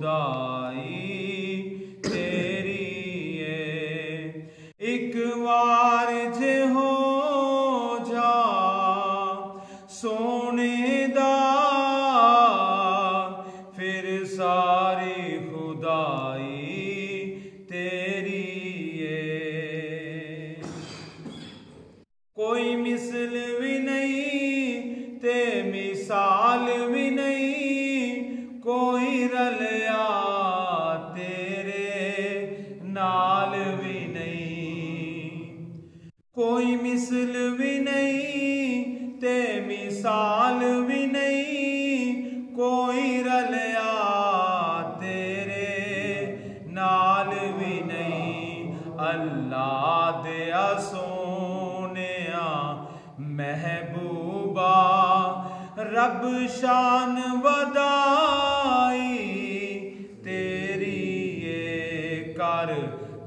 खुदाई तेरी एक बार जे हो जा सोने दा फिर सारी खुदाई तेरी कोई मिसल भी नहीं ते मिसाल भी नहीं कोई रलिया तेरे नाल भी नहीं कोई मिसल भी नहीं ते मिसाल भी नहीं कोई रलिया तेरे नाल भी नहीं अल्लाह दिया सोनिया महबूबा रब शान वदाई तेरी कर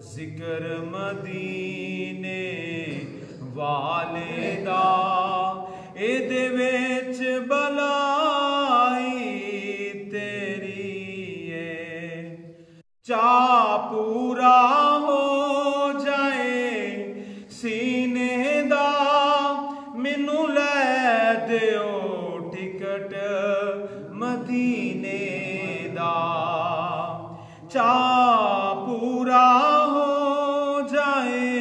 जिक्र मदीने वाले दा एदे विच भलाई तेरी चा पूरा हो जाए सीने दा मैनू लै दिओ टिकट मदीने दा चा पूरा हो जाए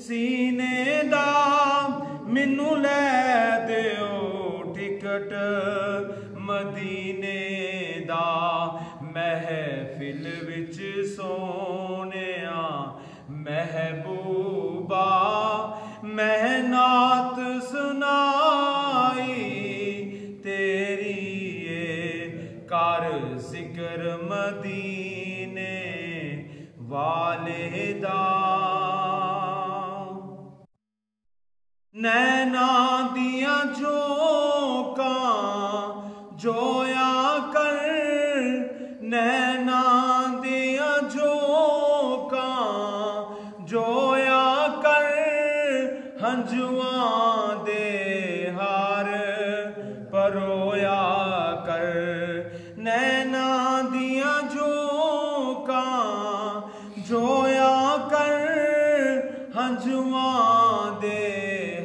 सीने दा मैनू लै दिओ टिकट मदीने दा महफिल विच सोनिया महबूबा महनात सुनाई तेरी कर जिक्र मदीने वाले दा नैना दिया झोंका जोया कर नैना दिया झोंका जोया कर हंजुआं दे हार परोया कर नैना दिया झोंका जोया कर हंजुआं दे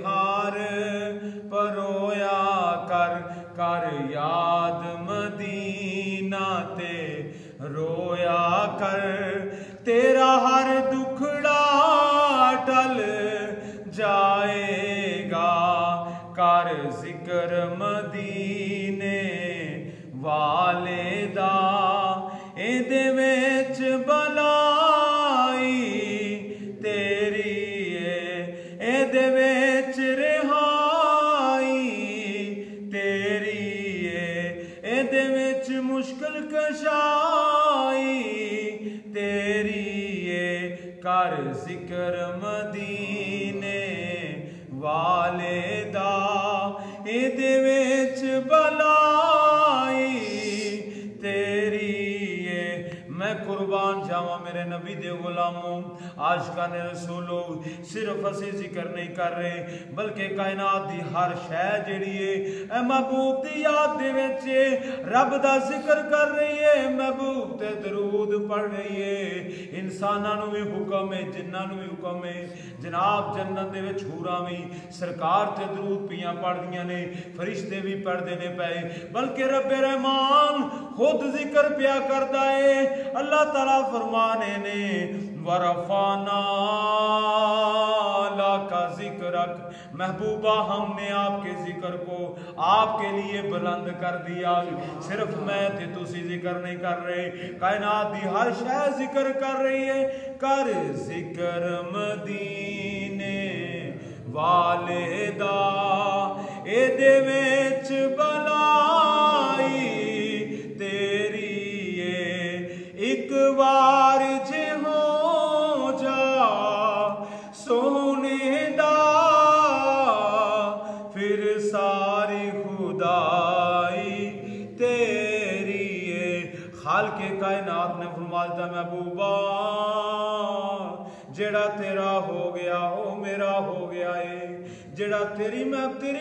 हार परोया कर याद मदीना ते रोया कर तेरा हर दुखड़ा टल जाएगा कर जिक्र मदीने वाले दा एदे विच भलाई तेरी एदे विच रिहाई तेरी एदे विच मुश्किल कशाई तेरी कर जिक्र मदीने वाले दा एदे विच भलाई तेरी मैं कुर्बान जावा मेरे नबी दे गुलामों आशिकान रसूलो सिर्फ असी जिक्र नहीं कर रहे बल्कि कायनात दी हर शै जिहड़ी है ए महबूब दी याद दे विच रब दा जिक्र कर रही है महबूब ते दरूद पढ़ रही है इंसानां नूं भी हुक्म है जिन्नां नूं भी हुक्म है जनाब जन्नत दे विच हूरां भी सरकार ते दरूद पियां पढ़दियां ने फरिश्ते भी पढ़दे ने पए बल्कि रब्बे रहमान खुद जिक्र पिया करदा है अल्लाह ताला फरमाने ने वरफाना लाका जिक्रक महबूबा हमने आपके जिक्र को आपके लिए बुलंद कर दिया सिर्फ मैं थे तुसी जिक्र नहीं कर रहे कायनात दी हर शै जिक्र कर रही है कर जिक्र मदीने वाले दा एदे विच भलाई तेरी एक बार जे हो जा सोने दा फिर सारी खुदाई तेरी खाल के कायनात ने फरमाया महबूबा जेड़ा तेरा हो गया वो मेरा हो गया है जिहड़ा तेरी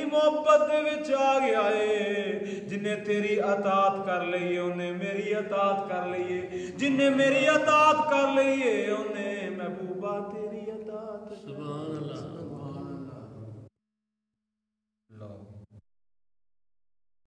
मोहब्बत दे विच आ गया है। जिन्हें तेरी अतात कर लई है उन्हें मेरी अतात कर लई है, जिन्हें मेरी अतात कर लई है उन्हें महबूबा तेरी अतात। सुभान अल्लाह।